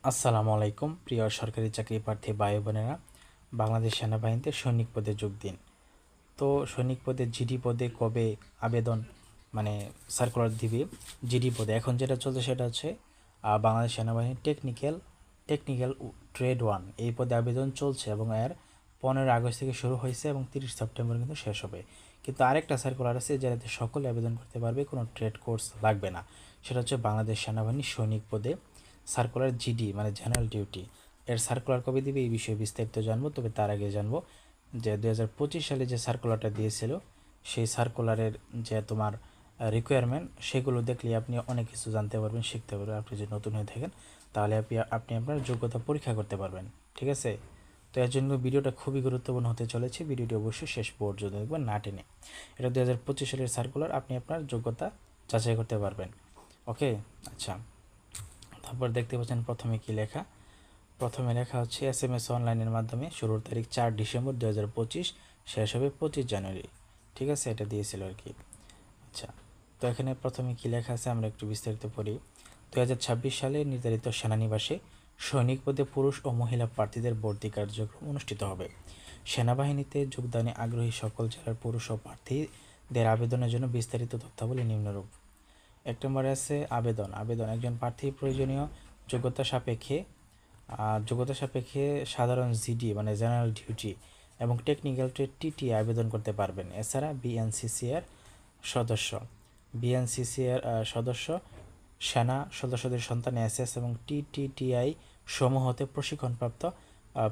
আসসালামু আলাইকুম প্রিয় সরকারি চাকরি প্রার্থী ভাই বোনেরা। বাংলাদেশ সেনাবাহিনীতে সৈনিক পদে যোগ দিন। তো সৈনিক পদে জিডি পদে কবে আবেদন মানে সার্কুলার দিবে? জিডি পদে এখন যেটা চলছে সেটা হচ্ছে বাংলাদেশ সেনাবাহিনীর টেকনিক্যাল ট্রেড 1 এই পদে আবেদন চলছে এবং এর 15 আগস্ট থেকে শুরু হয়েছে এবং 30 সেপ্টেম্বর কিন্তু শেষ হবে। কিন্তু আরেকটা সার্কুলার আছে যেটাতে সকলে আবেদন করতে পারবে, কোনো ট্রেড কোর্স লাগবে না। সেটা হচ্ছে বাংলাদেশ সেনাবাহিনীর সৈনিক পদে সার্কুলার জিডি মানে জেনারেল ডিউটি। এর সার্কুলার কবে দিবে এই বিষয়ে বিস্তারিত জানবো, তবে তার আগে জানবো যে 2025 সালে যে সার্কুলারটা দিয়েছিল সেই সার্কুলারের যে তোমার রিকোয়ারমেন্ট সেগুলো দেখলে আপনি অনেক কিছু জানতে পারবেন, শিখতে পারবেন। আপনি যদি নতুন হয়ে থাকেন তাহলে আপনি আপনার যোগ্যতা পরীক্ষা করতে পারবেন। ঠিক আছে, তো এর জন্য ভিডিওটা খুবই গুরুত্বপূর্ণ হতে চলেছে। ভিডিওটি অবশ্যই শেষ পর্যন্ত দেখবেন, না টেনে। এটা 2025 সালের সার্কুলার, আপনি আপনার যোগ্যতা যাচাই করতে পারবেন। ওকে, আচ্ছা। তারপর দেখতে পাচ্ছেন প্রথমে কি লেখা। প্রথমে লেখা হচ্ছে SMS অনলাইনের মাধ্যমে শুরুর তারিখ 4 ডিসেম্বর 2025, শেষ হবে 25 জানুয়ারি। ঠিক আছে, এটা দিয়েছিল আর কি। আচ্ছা, তো এখানে প্রথমে কি লেখা আছে আমরা একটু বিস্তারিত পড়ি। 2026 সালে নির্ধারিত সেনানিবাসে সৈনিক পদে পুরুষ ও মহিলা প্রার্থীদের ভর্তি কার্যক্রম অনুষ্ঠিত হবে। সেনাবাহিনীতে যোগদানে আগ্রহী সকল জেলার পুরুষ ও প্রার্থীদের আবেদনের জন্য বিস্তারিত তথ্যাবলী নিম্নরূপ। 1 নম্বরে আছে আবেদন। একজন প্রার্থী প্রয়োজনীয় যোগ্যতা সাপেক্ষে সাধারণ জিডি মানে জেনারেল ডিউটি এবং টেকনিক্যাল ট্রেড টিটি আবেদন করতে পারবেন। এছাড়া বিএনসিসিআর সদস্য, সেনা সদস্যদের সন্তান এসএস এবং টিটিটিআই সমূহ হতে প্রশিক্ষণপ্রাপ্ত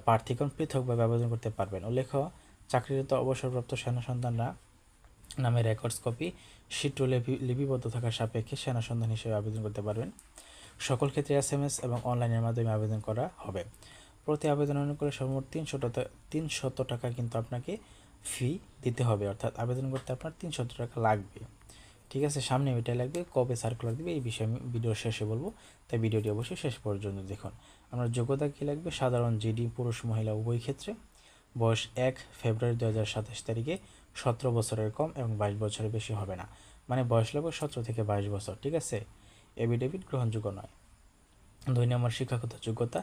প্রার্থীগণ পৃথকভাবে আবেদন করতে পারবেন। উল্লেখ্য, চাকরিরত অবসরপ্রাপ্ত সেনা সন্তানরা নামে রেকর্ডস কপি শিট্রু লিপিবদ্ধ থাকার সাপেক্ষে সেনা সন্তান হিসেবে আবেদন করতে পারবেন। সকল ক্ষেত্রে SMS এবং অনলাইনের মাধ্যমে আবেদন করা হবে। প্রতি আবেদন অনুকূলে সর্বমোট 300 টাকা কিন্তু আপনাকে ফি দিতে হবে, অর্থাৎ আবেদন করতে আপনার 300 টাকা লাগবে। ঠিক আছে, সামনে এটাই লাগবে। কবে সার্কুলার দিবে এই বিষয়ে আমি ভিডিওর শেষে বলবো, তাই ভিডিওটি অবশ্যই শেষ পর্যন্ত দেখুন। আমার যোগ্যতা কী লাগবে? সাধারণ জিডি পুরুষ মহিলা উভয় ক্ষেত্রে, বয়স 1 ফেব্রুয়ারি 2027 তারিখে 17 বছরের কম এবং 22 বছরের বেশি হবে না, মানে বয়স লাগবে 17 থেকে 22 বছর। ঠিক আছে, এফিডেভিট গ্রহণযোগ্য নয়। 2 নম্বর শিক্ষাগত যোগ্যতা,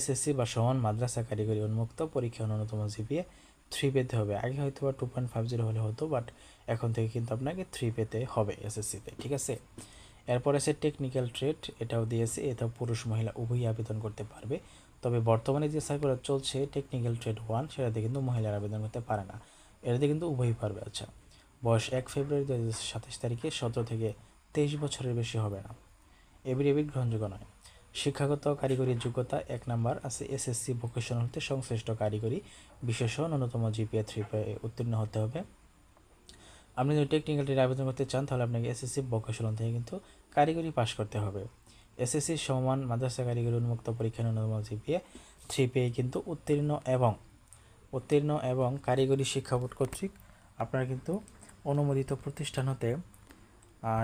SSC বা সমান মাদ্রাসা কারিগরি উন্মুক্ত পরীক্ষা ন্যূনতম জিপিএ 3 পেতে হবে। আগে হয়তো বা 2.50 হলে হতো, বাট এখন থেকে কিন্তু আপনাকে 3 পেতে হবে SSCতে। ঠিক আছে, এরপর আছে টেকনিক্যাল ট্রেড, এটাও দিয়েছে। এটাও পুরুষ মহিলা উভয়ই আবেদন করতে পারবে। তবে বর্তমানে যে সার্কুলার চলছে টেকনিক্যাল ট্রেড 1, সেটাতে কিন্তু মহিলারা আবেদন করতে পারে না, এটাতে কিন্তু উভয়ই পারবে। আচ্ছা, বয়স 1 ফেব্রুয়ারি 2027 তারিখে 17 থেকে 23 বছরের বেশি হবে না, এফিডেভিট গ্রহণযোগ্য নয়। শিক্ষাগত কারিগরি যোগ্যতা 1 নম্বর আছে SSC ভোকেশনাল হতে সংশ্লিষ্ট কারিগরি বিষয়সহ ন্যূনতম জিপিএ 3 উত্তীর্ণ হতে হবে। আপনি যদি টেকনিক্যাল ট্রেডে আবেদন করতে চান তাহলে আপনাকে SSC ভোকেশনাল থেকে কিন্তু কারিগরি পাশ করতে হবে। SSC সমান মাদ্রাসা কারিগরি উন্মুক্ত পরীক্ষা ন্যূনতম জিপিএ 3 পেয়ে কিন্তু উত্তীর্ণ এবং কারিগরি শিক্ষা বোর্ড কর্তৃক আপনারা কিন্তু অনুমোদিত প্রতিষ্ঠান হতে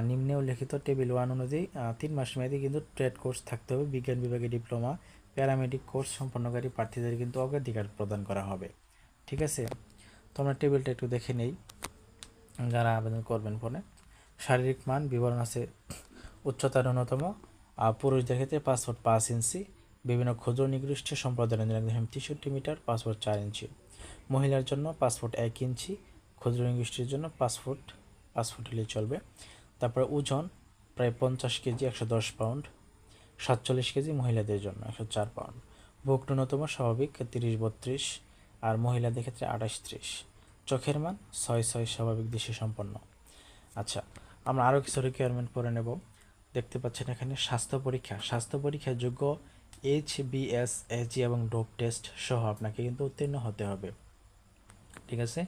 নিম্নে উল্লেখিত টেবিল 1 অনুযায়ী 3 মাস মেয়াদী কিন্তু ট্রেড কোর্স থাকতে হবে। বিজ্ঞান বিভাগে ডিপ্লোমা, প্যারামেডিক কোর্স সম্পন্নকারী প্রার্থীদের কিন্তু অগ্রাধিকার প্রদান করা হবে। ঠিক আছে, তো আমরা টেবিলটা একটু দেখে নেই যারা আবেদন করবেন ফোনে। শারীরিক মান বিবরণ আছে, উচ্চতা ন্যূনতম পুরুষদের ক্ষেত্রে পাসপোর্ট 5 ইঞ্চি, বিভিন্ন ক্ষুদ্র নিগৃষ্ট সম্প্রদায়ের জন্য 63 মিটার, পাসপোর্ট 4 ইঞ্চি। মহিলার জন্য পাসপোর্ট 1 ইঞ্চি, ক্ষুদ্র নিগৃষ্টির জন্য পাসপোর্ট হলে চলবে। তারপরে ওজন প্রায় 50 কেজি 110 পাউন্ড, 47 কেজি মহিলাদের জন্য 104 পাউন্ড। বুক ন্যূনতম স্বাভাবিক 30-32 আর মহিলাদের ক্ষেত্রে 28-30। চোখের মান 6-6 স্বাভাবিক দৃষ্টি সম্পন্ন। আচ্ছা, আমরা আরও কিছু রিকোয়ারমেন্ট পড়ে নেব। দেখতে পাচ্ছেন এখানে স্বাস্থ্য পরীক্ষার যোগ্য HBS, AG এবং ডোপ টেস্ট সহ আপনাকে কিন্তু উত্তীর্ণ হতে হবে। ঠিক আছে,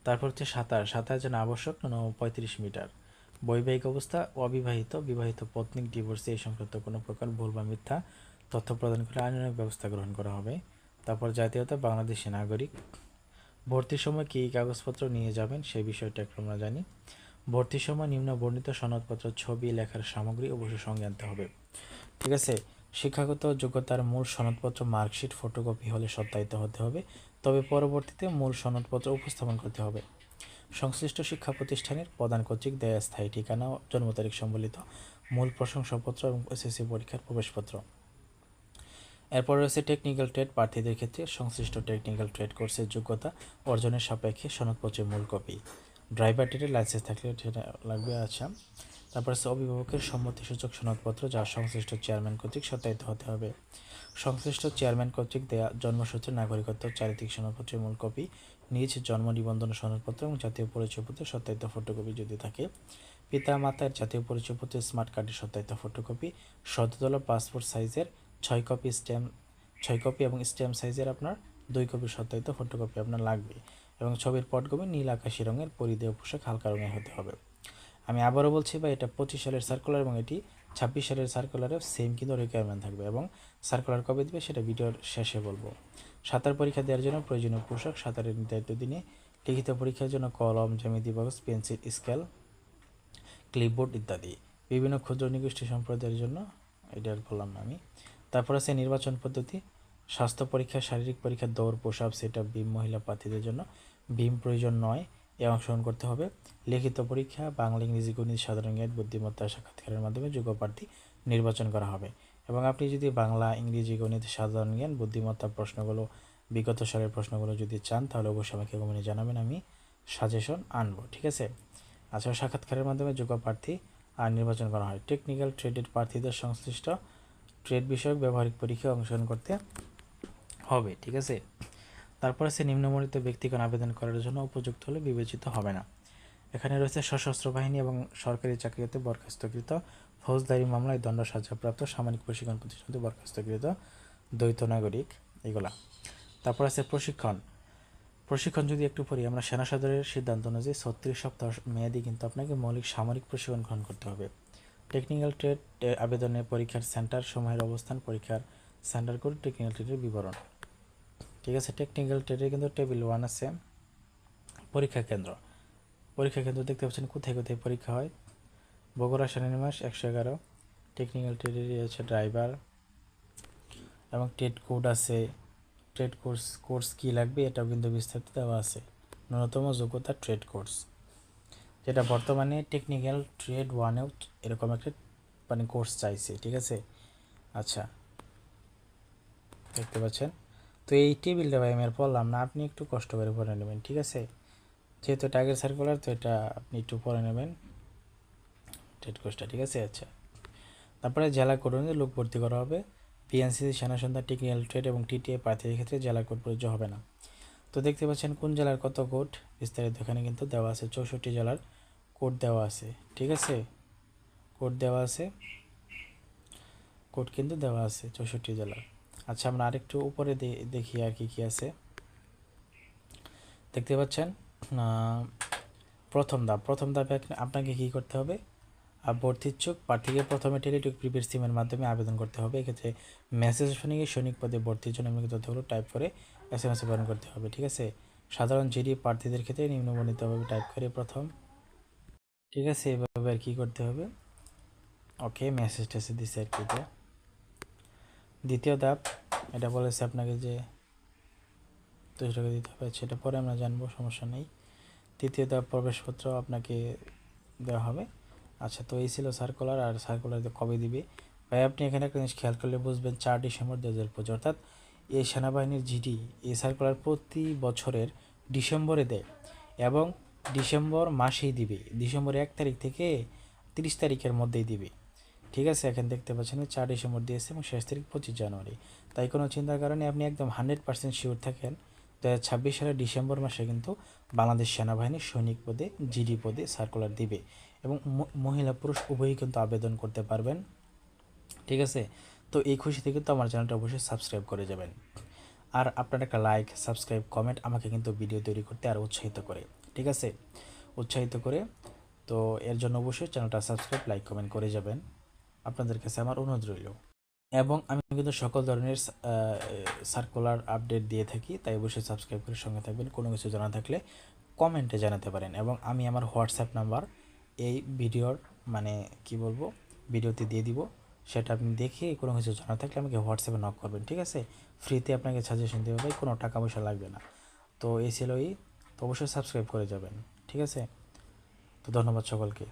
তারপর হচ্ছে সাঁতার যেন আবশ্যক 35 মিটার। বৈবাহিক অবস্থা অবিবাহিত, বিবাহিত পত্নী, ডিভোর্সি এই সংক্রান্ত কোনো প্রকার ভুল বা মিথ্যা তথ্য প্রদান করে আইনানুগ ব্যবস্থা গ্রহণ করা হবে। তারপর জাতীয়তা বাংলাদেশি নাগরিক। ভর্তির সময় কী কাগজপত্র নিয়ে যাবেন সেই বিষয়টা একটু আমরা জানি। ভর্তির সময় নিম্ন বর্ণিত সনদপত্র, ছবি, লেখার সামগ্রী অবশ্যই সঙ্গে আনতে হবে। ঠিক আছে, শিক্ষাগত যোগ্যতার মূল সনদপত্র মার্কশিট ফটোকপি হলে সত্যায়িত হতে হবে, তবে পরবর্তীতে মূল সনদপত্র উপস্থাপন করতে হবে। সংশ্লিষ্ট শিক্ষা প্রতিষ্ঠানের প্রদান কর্তৃক দেয়া স্থায়ী ঠিকানা ও জন্ম তারিখ সম্বলিত মূল প্রশংসাপত্র এবং SSC পরীক্ষার প্রবেশপত্র। এরপর রয়েছে টেকনিক্যাল ট্রেড প্রার্থীদের ক্ষেত্রে সংশ্লিষ্ট টেকনিক্যাল ট্রেড কোর্সের যোগ্যতা অর্জনের সাপেক্ষে সনদপত্রের মূল কপি, ড্রাইভার ট্রেডের লাইসেন্স থাকলে সেটা লাগবে। আচ্ছা, তারপর আছে অভিভাবকের সম্মতিসূচক সনদপত্র যা সংশ্লিষ্ট চেয়ারম্যান কর্তৃক সত্যায়িত হতে হবে। সংশ্লিষ্ট চেয়ারম্যান কর্তৃক দেয়া জন্মসূত্রে নাগরিকত্ব চারিত্রিক সনদপত্রের মূল কপি, নিজ জন্ম নিবন্ধন সনদপত্র এবং জাতীয় পরিচয়পত্রের সত্যায়িত ফটোকপি যদি থাকে, পিতা মাতার জাতীয় পরিচয়পত্রের স্মার্ট কার্ডের সত্যায়িত ফটোকপি, সদ্যতল পাসপোর্ট সাইজের 6 কপি এবং স্ট্যাম্প সাইজের আপনার 2 কপি সত্যায়িত ফটোকপি আপনার লাগবে এবং ছবির পটকপি নীল আকাশি রঙের পরিধেয় পোশাক হালকা রঙের হতে হবে। আমি আবারও বলছি ভাই, এটা 25 সালের সার্কুলার এবং এটি 26 সালের সার্কুলারেও সেম কিন্তু রিকোয়ারমেন্ট থাকবে এবং সার্কুলার কবে দেবে সেটা ভিডিওর শেষে বলবো। সাঁতার পরীক্ষা দেওয়ার জন্য প্রয়োজনীয় পোশাক, সাঁতারের নির্ধারিত দিনে, লিখিত পরীক্ষার জন্য কলম, জ্যামিতি বাক্স, পেন্সিল, স্কেল, ক্লিপবোর্ড ইত্যাদি। বিভিন্ন ক্ষুদ্র নিগোষ্ঠী সম্প্রদায়ের জন্য, এটা আর বললাম না আমি। তারপর আছে নির্বাচন পদ্ধতি, স্বাস্থ্য পরীক্ষা, শারীরিক পরীক্ষা, দৌড়, পোশাক, সেটআপ, বিম, মহিলা প্রার্থীদের জন্য বিম প্রয়োজন নয়, এ অংশগ্রহণ করতে হবে। লিখিত পরীক্ষা বাংলা, ইংরেজি, গণিত, সাধারণ জ্ঞান, বুদ্ধিমত্তা সাক্ষাৎকারের মাধ্যমে যোগ্য প্রার্থী নির্বাচন করা হবে। এবং আপনি যদি বাংলা, ইংরেজি, গণিত, সাধারণ জ্ঞান, বুদ্ধিমত্তা প্রশ্নগুলো, বিগত সালের প্রশ্নগুলো যদি চান তাহলে অবশ্যই আমাকে কমেন্টে জানাবেন, আমি সাজেশন আনবো, ঠিক আছে। আচ্ছা, সাক্ষাৎকারের মাধ্যমে যোগ্য প্রার্থী আর নির্বাচন করা হয়। টেকনিক্যাল ট্রেডের প্রার্থীদের সংশ্লিষ্ট ট্রেড বিষয়ক ব্যবহারিক পরীক্ষায় অংশগ্রহণ করতে হবে, ঠিক আছে। তারপর আছে নিম্নবর্ণিত ব্যক্তিগণ আবেদন করার জন্য উপযুক্ত হলে বিবেচিত হবে না। এখানে রয়েছে সশস্ত্র বাহিনী এবং সরকারি চাকরিতে বরখাস্তকৃত, ফৌজদারি মামলায় দণ্ড সাজাপ্রাপ্ত, সামরিক প্রশিক্ষণ প্রতিষ্ঠানে বরখাস্তকৃত, দ্বৈত নাগরিক, এগুলা। তারপর আছে প্রশিক্ষণ যদি একটু পড়ি আমরা, সেনা সদরের সিদ্ধান্ত অনুযায়ী 36 সপ্তাহ মেয়াদি কিন্তু আপনাকে মৌলিক সামরিক প্রশিক্ষণ গ্রহণ করতে হবে। টেকনিক্যাল ট্রেড আবেদনের পরীক্ষার সেন্টার সমূহের অবস্থান, পরীক্ষার সেন্টার কোড, টেকনিক্যাল ট্রেডের বিবরণ, ঠিক আছে। টেকনিক্যাল ট্রেডে কিন্তু টেবিল 1 আছে পরীক্ষা কেন্দ্র দেখতে পাচ্ছেন কোথায় কোথায় পরীক্ষা হয়। বগুড়া সেনানিবাস 111, টেকনিক্যাল ট্রেডের আছে ড্রাইভার এবং ট্রেড কোড আছে। ট্রেড কোর্স কী লাগবে এটাও কিন্তু বিস্তারিত দেওয়া আছে। ন্যূনতম যোগ্যতা ট্রেড কোর্স, যেটা বর্তমানে টেকনিক্যাল ট্রেড 1-এও এরকম একটা মানে কোর্স চাইছে, ঠিক আছে। আচ্ছা, দেখতে পাচ্ছেন। তো এই টেবিলটা ভাই আমি আর পড়লাম না, আপনি একটু কষ্ট করে পড়ে নেবেন, ঠিক আছে। যেহেতু এটা আগের সার্কুলার তো এটা আপনি একটু পড়ে নেবেন ট্রেড কোর্সটা, ঠিক আছে। আচ্ছা, তারপরে জেলা কোড অনুযায়ী লোক ভর্তি করা হবে। পিএনসিসি, সেনা সন্ধ্যা, টেকনিক্যাল ট্রেড এবং টিটিএ প্রার্থীদের ক্ষেত্রে জেলা কোড প্রযোজ্য হবে না। তো দেখতে পাচ্ছেন কোন জেলার কত কোড বিস্তারিত এখানে কিন্তু দেওয়া আছে। 64 জেলার কোড দেওয়া আছে, ঠিক আছে। কোড দেওয়া আছে, কোড কিন্তু দেওয়া আছে 64 জেলার। আচ্ছা, আমরা আরেকটু উপরে দেখি আর কি কি আছে। দেখতে পাচ্ছেন প্রথম ধাপে আপনাকে কী করতে হবে, ভর্তি ইচ্ছুক প্রার্থীকে প্রথমে টেলিটক প্রিপেড সিমের মাধ্যমে আবেদন করতে হবে। এক্ষেত্রে মেসেজ শুনিয়ে সৈনিক পদে ভর্তির জন্য নিম্নলিখিত তথ্যগুলো টাইপ করে SMS প্রেরণ করতে হবে, ঠিক আছে। সাধারণ জিডি প্রার্থীদের ক্ষেত্রে নিম্নবর্ণিতভাবে টাইপ করে প্রথম, ঠিক আছে, এভাবে আর কি করতে হবে। ওকে, মেসেজ টেসেজ দিচ্ছে আর কি। দ্বিতীয় ধাপ, এটা বলেছে আপনাকে যে 200 টাকা দিতে হবে, সেটা পরে আমরা জানবো, সমস্যা নেই। তৃতীয় ধাপ, প্রবেশপত্র আপনাকে দেওয়া হবে। আচ্ছা, তো এই ছিল সার্কুলার। আর সার্কুলার কবে দিবে ভাই, আপনি এখানে একটা জিনিস খেয়াল করলে বুঝবেন, 4 ডিসেম্বর 2025, অর্থাৎ এই সেনাবাহিনীর জিডি এই সার্কুলার প্রতি বছরের ডিসেম্বরে দেয় এবং ডিসেম্বর মাসেই দিবে, ডিসেম্বর 1 তারিখ থেকে 30 তারিখের মধ্যেই দিবে, ঠিক আছে। এখানে দেখতে পাচ্ছেন 4 ডিসেম্বর দিয়েছে এবং শেষ তারিখ 25 জানুয়ারি। তাই কোনো চিন্তার কারণে আপনি একদম 100% শিওর থাকেন 2026 সালের ডিসেম্বর মাসে কিন্তু বাংলাদেশ সেনাবাহিনী সৈনিক পদে জিডি পদে সার্কুলার দিবে এবং মহিলা পুরুষ উভয়ই কিন্তু আবেদন করতে পারবেন, ঠিক আছে। তো এই খুশিতে কিন্তু আমার চ্যানেলটা অবশ্যই সাবস্ক্রাইব করে যাবেন। আর আপনার একটা লাইক, সাবস্ক্রাইব, কমেন্ট আমাকে কিন্তু ভিডিও তৈরি করতে আরও উৎসাহিত করে, ঠিক আছে, উৎসাহিত করে। তো এর জন্য অবশ্যই চ্যানেলটা সাবস্ক্রাইব, লাইক, কমেন্ট করে যাবেন, আপনাদের কাছে আমার অনুরোধ রইল। এবং আমি কিন্তু সকল ধরনের সার্কুলার আপডেট দিয়ে থাকি, তাই অবশ্যই সাবস্ক্রাইব করে সঙ্গে থাকবেন। কোনো কিছু জানা থাকলে কমেন্টে জানাতে পারেন এবং আমি আমার হোয়াটসঅ্যাপ নাম্বার এই ভিডিওর মানে কি বলবো ভিডিওতে দিয়ে দিব, সেটা আপনি দেখে কোনো কিছু জানা থাকলে আমাকে হোয়াটসঅ্যাপে নক করবেন, ঠিক আছে। ফ্রিতে আপনাকে সাজেশন দেবে ভাই, কোনো টাকা পয়সা লাগবে না। তো এই ছিল তো অবশ্যই সাবস্ক্রাইব করে যাবেন, ঠিক আছে। তো ধন্যবাদ সকলকে।